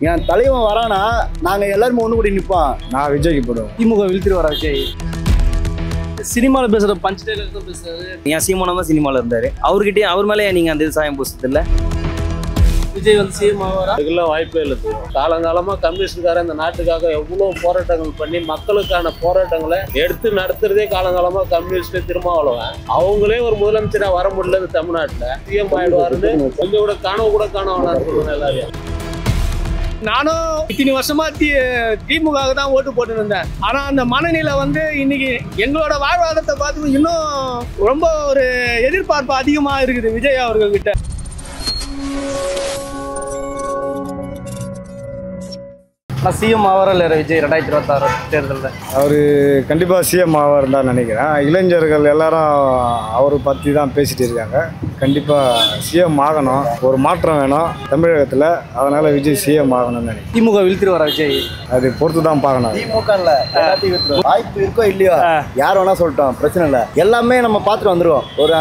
என் தலைவன் வரானா நாங்க எல்லாரும் ஒண்ணு கூடி நிப்போம். நான் விஜய்க்கு போடுவோம். திமுக வீழ்த்திட்டு வர விஜய் சினிமாவில் பேசுகிற பஞ்ச் டைலாக் தான் பேசுறாரு. என் சீமானம் தான் சினிமாவில் இருந்தார். அவர்கிட்டயே அவர் மேலே நீங்கள் அந்த சாயம் பூசத்து இல்லை. விஜய் வந்து சிஎம் ஆவாரா? அதுக்கெல்லாம் வாய்ப்பே இல்லை. காலங்காலமாக கம்யூனிஸ்டுக்கார இந்த நாட்டுக்காக எவ்வளோ போராட்டங்கள் பண்ணி மக்களுக்கான போராட்டங்களை எடுத்து நடத்துறதே காலங்காலமாக கம்யூனிஸ்ட் திருமாவளவன். அவங்களே ஒரு முதலமைச்சராக வர முடியல தமிழ்நாட்டில். சிஎம் ஆயிடுவாருன்னு கொஞ்சம் கூட காணவனா சொல்லுங்க எல்லாரையும். நானும் இத்தனை வருஷமா திமுக தான் ஓட்டு போட்டு இருந்தேன். ஆனா அந்த மனநிலை வந்து இன்னைக்கு எங்களோட வாழ்வாதாரத்தை பார்த்து இன்னும் ரொம்ப ஒரு எதிர்பார்ப்பு அதிகமா இருக்குது விஜய் அவர்கள் கிட்ட. சிஎம் ஆவாரா இல்லையா விஜய் 2026 தேர்தலில்? அவர் கண்டிப்பாக சிஎம் ஆவார் தான் நினைக்கிறேன். இளைஞர்கள் எல்லாரும் அவரை பற்றி தான் பேசிகிட்டு இருக்காங்க. கண்டிப்பாக சிஎம் ஆகணும், ஒரு மாற்றம் வேணும் தமிழகத்தில். அதனால் விஜய் சிஎம் ஆகணும்னு நினைக்கிறேன். திமுக வீழ்த்திட்டு வர விஜய் அது பொறுத்து தான் பார்க்கணும். திமுக இல்ல வாய்ப்பு இருக்கோ இல்லையோ யார் வேணா சொல்லிட்டோம், பிரச்சனை இல்லை. எல்லாமே நம்ம பார்த்துட்டு வந்துடுவோம். ஒரு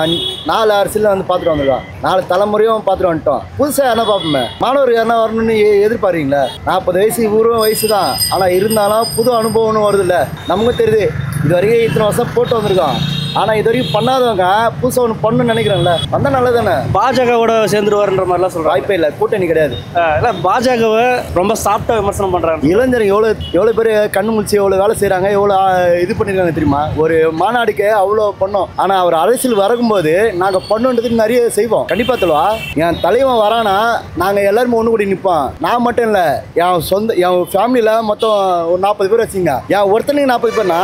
4 அரசியல் வந்து பார்த்துட்டு வந்துடுவோம். 4 தலைமுறையும் பார்த்துட்டு வந்துட்டோம். புதுசாக யாரா பார்ப்போமே, மாணவர் யாரா வரணும்னு எதிர்பார்க்குறீங்களா? 40 வயசு ஊரும் வயசு தான். ஆனால் இருந்தாலும் புது அனுபவம்னு வருது இல்லை. நமக்கு தெரியுது இது வரைக்கும் இத்தனை வருஷம் போட்டு வந்திருக்கோம். ஆனால் இது வரைக்கும் பண்ணாதவங்க புதுசாக ஒன்று பண்ணணும்னு நினைக்கிறேன்ல, வந்தால் நல்லது தானே. பாஜகவோட சேர்ந்துருவாருன்ற மாதிரிலாம் சொல்கிறாங்க. வாய்ப்பே இல்லை, கூட்டணி கிடையாது. இல்லை பாஜகவை ரொம்ப சாஃப்டாக விமர்சனம் பண்ணுறாங்க. இளைஞர்கள் எவ்வளோ பேர் கண்ணு முழிச்சு எவ்வளோ வேலை செய்கிறாங்க, எவ்வளோ இது பண்ணியிருக்காங்க தெரியுமா? ஒரு மாநாடுக்கு அவ்வளோ பண்ணோம். ஆனால் அவர் அரசியல் வரக்கும்போது நாங்கள் பண்ணுன்றதுக்கு நிறைய செய்வோம். கண்டிப்பாக சொல்லுவா, என் தலைவன் வரானா நாங்கள் எல்லாருமே ஒன்று கூடி நிற்போம். நான் மட்டும் இல்லை, என் ஃபேமிலியில் மொத்தம் ஒரு 40 பேர் வச்சுங்க. என் ஒருத்தனைக்கு 40 பேர்னா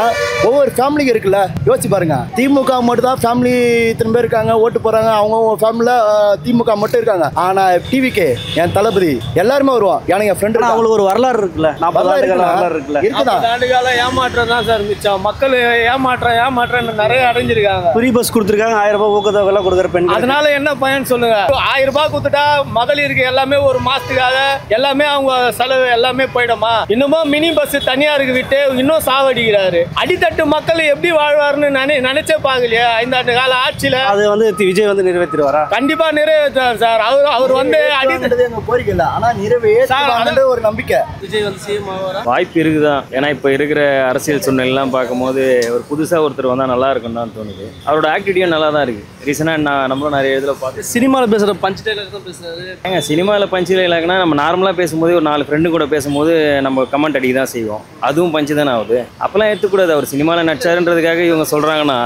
ஒவ்வொரு ஃபேமிலிக்கு இருக்குல்ல, யோசிச்சு பாருங்க. திமுக மட்டும் தான் ஃபேமிலி இத்தனை பேர் இருக்காங்க, ஓட்டு போறாங்க. அவங்க ஃபேமிலியில் திமுக மட்டும் இருக்காங்க. ஆனா டிவிக்கு என் தளபதி எல்லாருமே வருவோம். எனக்கு என் ஃப்ரெண்ட் அவங்களுக்கு ஒரு வரலாறு இருக்குல்ல, 40 ஆண்டுகால வரலாறு இருக்குல்ல. இருக்குதான். ஆண்டுகால ஏமாற்றம் தான் சார் மிச்சம். மக்கள் ஏமாற்றம் நிறைய அடைஞ்சிருக்காங்க. ஃப்ரீ பஸ் கொடுத்துருக்காங்க, 1000 ரூபாய் ஊக்கத்தொகை கொடுக்குற பெண். அதனால என்ன பயன் சொல்லுங்க? 1000 ரூபாய் கொடுத்துட்டா மகளிருக்கு எல்லாமே ஒரு மாசத்துக்காக எல்லாமே அவங்க செலவு எல்லாமே போயிடுமா? இன்னமும் மினி பஸ் தனியாருக்கு விட்டு இன்னும் சாவடிக்கிறாரு. அடித்தட்டு மக்கள் எப்படி வாழ்வாருன்னு நினைச்சே பாக்கலையா? 5 ஆண்டு கால ஆட்சியில அது வந்து விஜய் வந்து நிறைவேற்றிடுவாரா? கண்டிப்பா நிறைவேற்றுவார் சார். அவர் வந்து அடித்தது எங்க கோரிக்கை இல்லை, ஆனா நிறைவேற்ற ஒரு நம்பிக்கை. விஜய் வந்து சிஎம் ஆவாரா? வாய்ப்பு இருக்குதான். ஏன்னா இப்போ இருக்கிற அரசியல் சூழ்நிலைலாம் பார்க்கும்போது ஒரு புதுசாக ஒருத்தர் வந்தால் நல்லா இருக்குன்னு தான் தோணுது. அவரோட ஆக்டிவிட்டியும் நல்லா தான் இருக்குது. ரீசனாக நம்மளும் நிறைய இதில் பார்த்து சினிமாவில் பேசுகிற பஞ்ச் டைலாக் தான் பேசுறாரு. ஏங்க சினிமாவில் பஞ்ச் டைலாக்னா நம்ம நார்மலாக பேசும்போது ஒரு 4 ஃப்ரெண்டு கூட பேசும்போது நம்ம கமெண்ட் அடிக்க தான் செய்வோம். அதுவும் பஞ்சு தானே ஆகுது. அப்போல்லாம் எடுத்துக்கூடாது. அவர் சினிமாவில் நடிச்சாருன்றதுக்காக இவங்க சொல்கிறாங்கன்னா,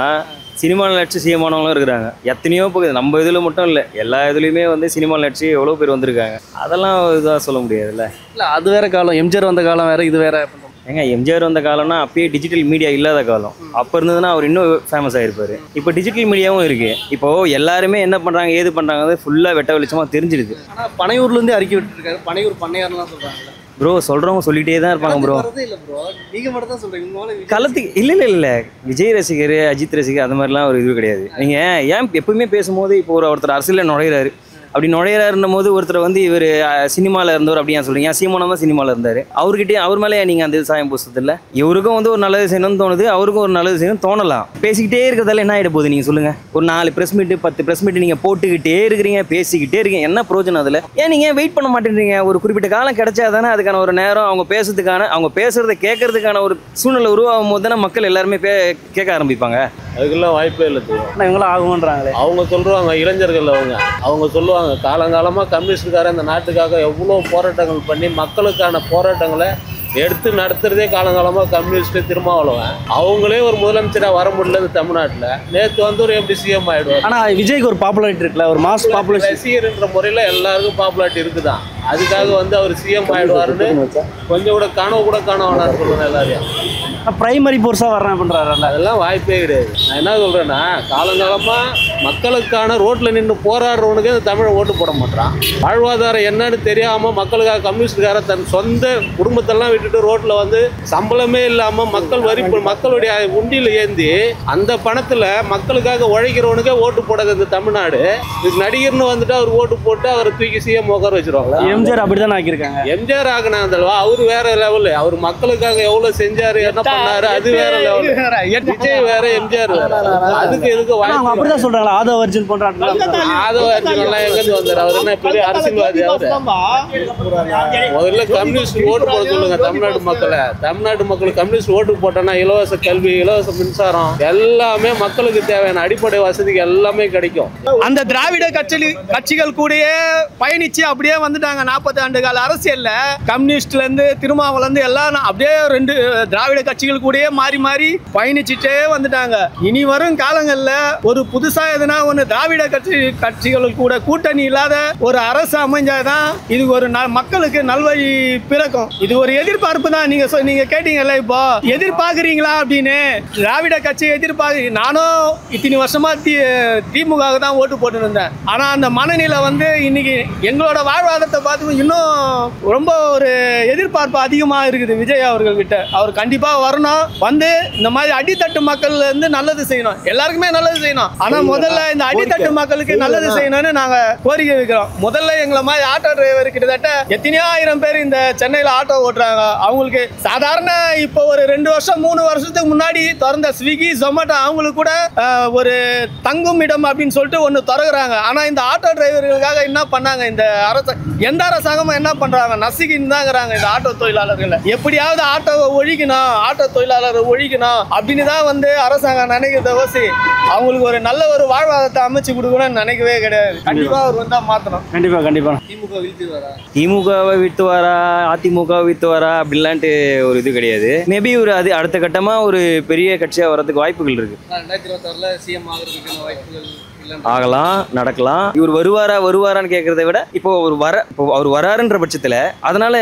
சினிமாவில் நடிச்சு சிஎமானவங்களும் இருக்கிறாங்க. எத்தனையோ போகுது. நம்ம இதில் மட்டும் இல்லை, எல்லா இதுலேயுமே வந்து சினிமாவில் நடிச்சு எவ்வளோ பேர் வந்திருக்காங்க. அதெல்லாம் இதாக சொல்ல முடியாதுல்ல. இல்லை அது வேற காலம். எம்ஜிஆர் வந்த காலம் வேற, இது வேற. ஏங்க எம்ஜிஆர் வந்த காலம்னா அப்பயே டிஜிட்டல் மீடியா இல்லாத காலம். அப்போ இருந்ததுன்னா அவர் இன்னும் ஃபேமஸ் ஆகிருப்பார். இப்போ டிஜிட்டல் மீடியாவும் இருக்குது. இப்போது எல்லாருமே என்ன பண்ணுறாங்க ஏது பண்ணுறாங்க ஃபுல்லாக வெட்ட வெளிச்சமாக தெரிஞ்சிடுது. ஆனால் பனையூர்லேருந்து அறிக்கை விட்டுருக்காரு. பனையூர் பண்ணையார்லாம் சொல்கிறாங்க. ப்ரோ சொல்கிறவங்க சொல்லிகிட்டே தான் இருப்பாங்க ப்ரோ. இல்லை ப்ரோ, நீங்கள் மட்டும் தான் சொல்கிறீங்க களத்துக்கு. இல்லை விஜய் ரசிகர் அஜித் ரசிகர் அது மாதிரிலாம் ஒரு இது கிடையாது. நீங்கள் ஏன் எப்பவுமே பேசும்போது இப்போ ஒருத்தர் அரசியலில் நுழையிறாரு, அப்படி நுழையிறாருன்னும் போது ஒருத்தர் வந்து இவர் சினிமாவில் இருந்தவர் அப்படி ஏன் சொல்கிறீங்க? சீமானம் தான் சினிமாவில் இருந்தார். அவர்கிட்டயே அவர் மேலே நீங்கள் அந்த சாயம் பூசதில்லை. இவருக்கும் வந்து ஒரு நல்லது செய்யணும்னு தோணுது, அவருக்கும் ஒரு நல்லது செய்யணும்னு தோணலாம். பேசிக்கிட்டே இருக்கிறதால என்ன ஆகிட போகுது நீங்கள் சொல்லுங்கள்? ஒரு 4 ப்ரெஸ் மீட்டு 10 ப்ரெஸ் மீட்டு நீங்கள் போட்டுக்கிட்டே இருக்கிறீங்க, பேசிக்கிட்டே இருக்கீங்க. என்ன பிரோஜனம் அதில்? ஏன் நீங்கள் வெயிட் பண்ண மாட்டேன்றீங்க? ஒரு குறிப்பிட்ட காலம் கிடைச்சா தானே அதுக்கான ஒரு நேரம் அவங்க பேசுறதுக்கான, அவங்க பேசுகிறத கேட்கறதுக்கான ஒரு சூழ்நிலை உருவாகும் போது தானே மக்கள் எல்லாருமே கேட்க ஆரம்பிப்பாங்க. அதுக்கெல்லாம் வாய்ப்பே இல்லை. இவங்களாம் ஆகுன்றாங்களே. அவங்க சொல்லுவாங்க, இளைஞர்கள் அவங்க சொல்லுவாங்க, காலங்காலமாக கம்யூனிஸ்டுக்கார இந்த நாட்டுக்காக எவ்வளோ போராட்டங்கள் பண்ணி மக்களுக்கான போராட்டங்களை எடுத்து நடத்துறதே காலங்காலமாக கம்யூனிஸ்ட் திருமாவளவன். அவங்களே ஒரு முதலமைச்சராக வர முடியல தமிழ்நாட்டில். நேற்று வந்து ஒரு எப்படி சிஎம் ஆகிடுவார். ஆனால் விஜய்க்கு ஒரு பாப்புலாரிட்டி இருக்குல்ல, ஒரு மாஸ் பாப்புலேஷன். ரசிகர்ன்ற முறையில் எல்லாருக்கும் பாப்புலாரிட்டி இருக்குதான். அதுக்காக வந்து அவர் சிஎம் ஆகிடுவாருன்னு கொஞ்சம் கூட காணவனான்னு சொல்லுவேன் எல்லாரையும். பிரைமரி போர்ஸாக வர்றேன் பண்ணுறாருல்ல, அதெல்லாம் வாய்ப்பே கிடையாது. நான் என்ன சொல்கிறேன்னா, காலங்காலமாக மக்களுக்கான ரோட்டில் நின்று போராடுறவனுக்கு அந்த தமிழை ஓட்டு போட மாட்டான். வாழ்வாதாரம் என்னன்னு தெரியாமல் மக்களுக்காக கம்யூனிஸ்டுக்கார தன் சொந்த குடும்பத்தெல்லாம் விட்டுட்டு ரோட்ல வந்து சம்பளமே இல்லாம மக்களுடைய உண்டியில ஏந்தி அந்த பணத்துல மக்களுக்காக உழைக்கிறவனுக்கே ஓட்டு போடாது இந்த தமிழ்நாடு. நடிகர்னு வந்துட்டு அவர் ஓட்டு போட்டு அவரை தூக்கி சிஎம் உட்கார வச்சிருவாங்க. எம்ஜிஆர் அப்படிதான் ஆக்கியிருக்காங்க. எம்ஜிஆர் ஆகினாந்தல்வா அவரு வேற லெவலு. அவர் மக்களுக்காக எவ்வளவு செஞ்சாரு, என்ன பண்ணாரு, அது வேற லெவலு. விஜய் வேற, எம்ஜிஆர் வேற. அதுக்கு எதுக்கு அப்படிதான் சொல்றாங்களா? ஆதவ அர்ஜுன் போன்ற ஆதவ அர்ஜுன் எல்லாம் எங்க வந்தாரு? அவர் என்ன பெரிய அரசியல்வாதி? அவரு முதல்ல கம்யூனிஸ்ட் ஓட்டு போட சொல்லுங்க தமிழ்நாடு மக்களை. தமிழ்நாடு மக்களுக்கு கம்யூனிஸ்ட் ஓட்டு போட்டோன்னா இலவச கல்வி, இலவச மின்சாரம், எல்லாமே மக்களுக்கு தேவையான அடிப்படை வசதிகள் எல்லாமே கிடைக்கும். அந்த திராவிட கட்சிகள் கூடயே பயணிச்சு அப்படியே வந்துட்டாங்க. 40 ஆண்டு கால அரசியல்ல கம்யூனிஸ்ட்ல இருந்து திருமாவளவன்ல இருந்து எல்லாம் அப்படியே 2 திராவிட கட்சிகள் கூடயே மாறி மாறி பயணிச்சுட்டே வந்துட்டாங்க. இனி வரும் காலங்கள்ல ஒரு புதுசா எதுனா ஒண்ணு திராவிட கட்சிகள் கூட கூட்டணி இல்லாத ஒரு அரசு அமைஞ்சாதான் இது ஒரு மக்களுக்கு நல்வழி பிறக்கும். இது ஒரு எதிர்பார்ப்பு தான். நீங்க கேட்டீங்கல்ல, இப்போ எதிர்பார்க்குறீங்களா அப்படின்னு. திராவிட கட்சி எதிர்பார்க்க, நானும் இத்தனை வருஷமா திமுக தான் ஓட்டு போட்டு இருந்தேன். ஆனா அந்த மனநிலை வந்து இன்னைக்கு எங்களோட வாழ்வாதாரத்தை பார்த்து இன்னும் ரொம்ப ஒரு எதிர்பார்ப்பு அதிகமா இருக்குது விஜய் அவர்கள் கிட்ட. அவர் கண்டிப்பா வரணும், வந்து இந்த மாதிரி அடித்தட்டு மக்கள் இருந்து நல்லது செய்யணும், எல்லாருக்குமே நல்லது செய்யணும். ஆனா முதல்ல இந்த அடித்தட்டு மக்களுக்கு நல்லது செய்யணும்னு நாங்க கோரிக்கை வைக்கிறோம். முதல்ல எங்களை மாதிரி ஆட்டோ டிரைவர் கிட்டத்தட்ட எத்தனையோ ஆயிரம் பேர் இந்த சென்னையில ஆட்டோ ஓட்டுறாங்க. அவங்களுக்கு சாதாரண இப்போ ஒரு 2 வருஷம் 3 வருஷத்துக்கு முன்னாடி திறந்த ஸ்விக்கி, ஜொமேட்டோ அவங்களுக்கு கூட ஒரு தங்கும் இடம் அப்படின்னு சொல்லிட்டு ஒன்று திறகுறாங்க. ஆனா இந்த ஆட்டோ டிரைவர்களுக்காக என்ன பண்ணாங்க இந்த எந்த அரசாங்கமும் என்ன பண்றாங்க? நசுக்கின்னு தாங்கிறாங்க இந்த ஆட்டோ தொழிலாளர்களை. எப்படியாவது ஆட்டோவை ஒழிக்கணும், ஆட்டோ தொழிலாளரை ஒழிக்கணும் அப்படின்னு தான் வந்து அரசாங்கம் நினைக்கிறத வசி அவங்களுக்கு ஒரு நல்ல ஒரு வாழ்வாதாரத்தை அமைச்சு கொடுக்கணும்னு நினைக்கவே கிடையாது. கண்டிப்பா அவர் வந்தா மாத்தணும். கண்டிப்பா திமுகவை வீழ்த்துவாரா, அதிமுகவை வீழ்த்துவாரா அப்படின்லான்ட்டு ஒரு இது கிடையாது. மேபி ஒரு அது அடுத்த கட்டமா ஒரு பெரிய கட்சியா வர்றதுக்கு வாய்ப்புகள் இருக்கு. 2026 சிஎம் ஆகிறதுக்கான வாய்ப்புகள் ஆகலாம், நடக்கலாம். இவர் வருவாரான்னு கேட்கறத விட இப்போ அவர் வராருன்ற பட்சத்துல அதனால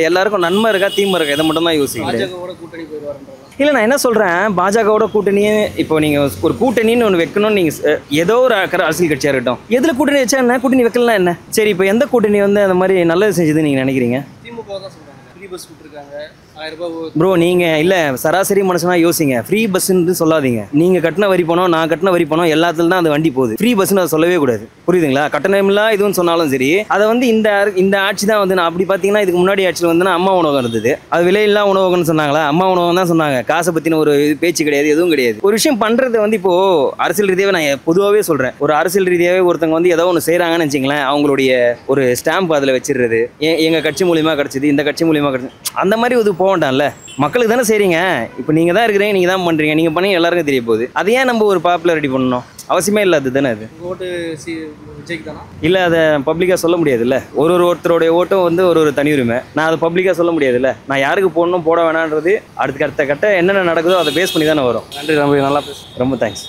எல்லாருக்கும் நன்மை இருக்கா தீமை இருக்கா இதை மட்டும் தான் யோசிக்கிறேன். கூட்டணி போயிடுவாருன்ற இல்லை, நான் என்ன சொல்கிறேன், பாஜகவோட கூட்டணியே இப்போ நீங்கள் ஒரு கூட்டணின்னு ஒன்று வைக்கணும்னு நீங்கள் ஏதோ ஒரு அரசியல் கட்சியாக இருக்கட்டும், எதில் கூட்டணி வச்சா என்ன, கூட்டணி வைக்கலாம் என்ன? சரி, இப்போ எந்த கூட்டணி வந்து அந்த மாதிரி நல்லது செஞ்சதுன்னு நீங்கள் நினைக்கிறீங்க? திமுக தான் சொல்கிறாங்க. ஃப்ரீ பஸ் கொடுத்துருக்காங்க, 1000 ரூபாய். ப்ரோ, நீங்கள் இல்லை சராசரி மனுஷனா யோசிங்க. ஃப்ரீ பஸ்ன்னு சொல்லாதீங்க. நீங்கள் கட்டின வரி பணம், நான் கட்டின வரி பணம் எல்லாத்துல தான் அந்த வண்டி போகுது. ஃப்ரீ பஸ்ன்னு அதை சொல்லவே கூடாது, புரியுதுங்களா? கட்டணமில்லா இதுன்னு சொன்னாலும் சரி, அதை வந்து இந்த ஆட்சி தான் வந்து, நான் அப்படி பார்த்தீங்கன்னா இதுக்கு முன்னாடி ஆட்சியில் வந்து அம்மா உணவகம் இருந்தது. அது விலையில்லா உணவகம்னு சொன்னாங்களா? அம்மா உணவகம் தான் சொன்னாங்க. காசை பற்றின ஒரு பேச்சு கிடையாது, எதுவும் கிடையாது. ஒரு விஷயம் பண்ணுறது வந்து இப்போ அரசியல் ரீதியாகவே நான் பொதுவாகவே சொல்கிறேன், ஒரு அரசியல் ரீதியாகவே ஒருத்தவங்க வந்து ஏதோ ஒன்று செய்கிறாங்கன்னு வச்சிங்களேன், அவங்களுடைய ஒரு ஸ்டாம்ப் அதில் வச்சிடுறது, எங்கள் கட்சி மூலியமாக கிடச்சிது, இந்த கட்சி மூலியமாக கிடச்சிது, அந்த மாதிரி இது போக வேண்டாம்ல. மக்களுக்கு தானே செய்கிறீங்க. இப்போ நீங்கள் தான் இருக்கிறீங்க, நீங்கள் தான் பண்ணுறீங்க, நீங்கள் பண்ணி எல்லாருக்கும் தெரிய போகுது. அதை ஏன் நம்ம ஒரு பாப்புலாரிட்டி பண்ணணும்? அவசியமே இல்லை. அது தானே அது ஓட்டு விஜய்க்கு தானே இல்லை, அதை பப்ளிக்காக சொல்ல முடியாதுல்ல. ஒருத்தருடைய ஓட்டும் வந்து ஒரு தனி உரிமை. நான் அதை பப்ளிக்காக சொல்ல முடியாதுல்ல. நான் யாருக்கு போடணும் போட வேணான்றது அடுத்த கட்ட என்னென்ன நடக்குதோ அதை பேஸ் பண்ணி தானே வரும். நன்றி, ரொம்ப நல்லா பேச, ரொம்ப தேங்க்ஸ்.